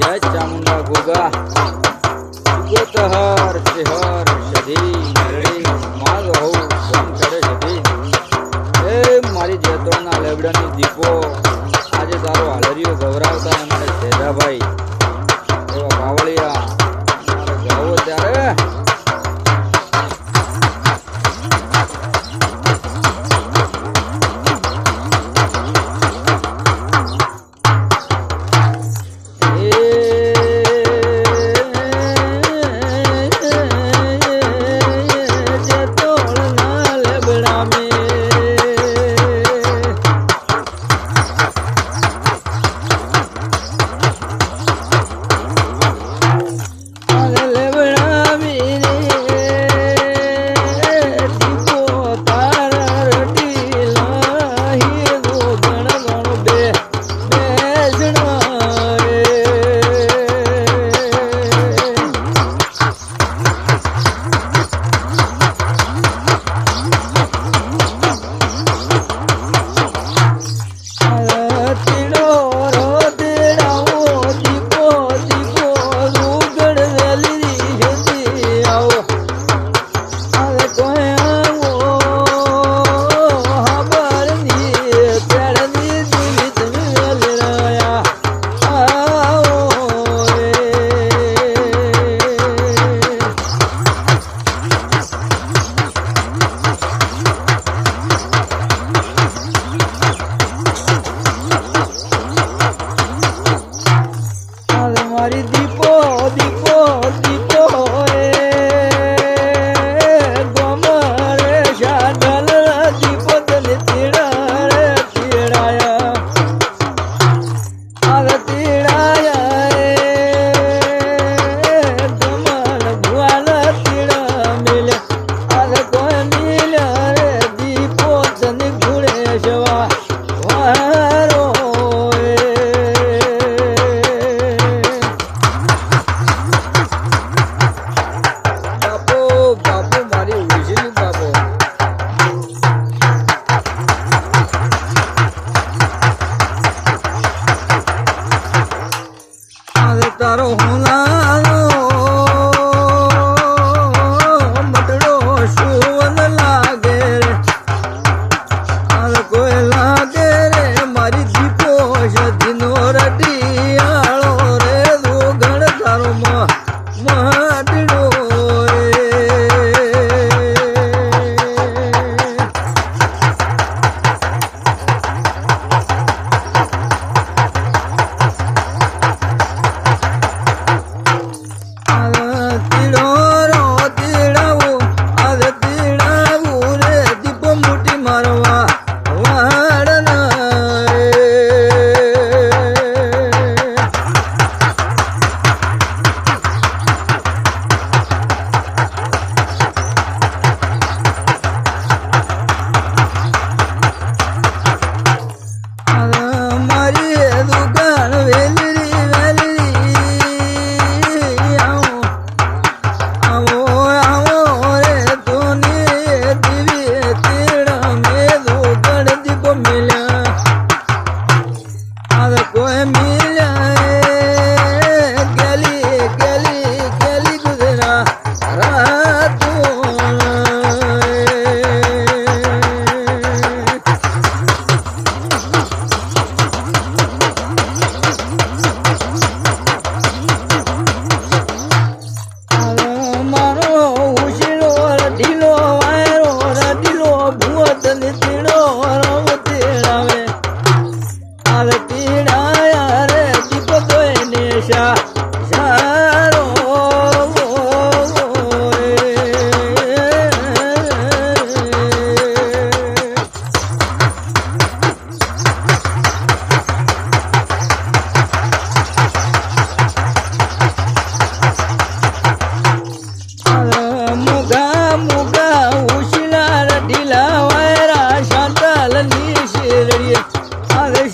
जय चामुंडा गोगा गोतहर चेहर सधी मेरड़ी माल हो गम करे सधी ए मारी जेतोना लेबડાની દીપો આજે તારો હાલરિયો ગવરાવતા ને મારે સેજાભાઈ એવા બાવળિયા મારે ગાવો ત્યારે તારો હોનાનો મટડો સુવન લાગે રે આલ કોઈ લાગે રે મારી દીપો સધીનો રડિયાળો રે દોગણ તારો મટડો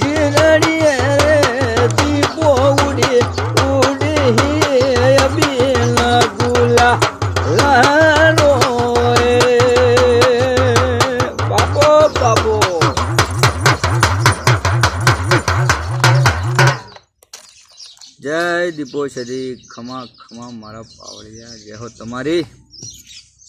શિરડીએ રે દીપો ઉડી જય દીપો સદી ખમા ખમા મારા પાવળિયા જય હો તમારી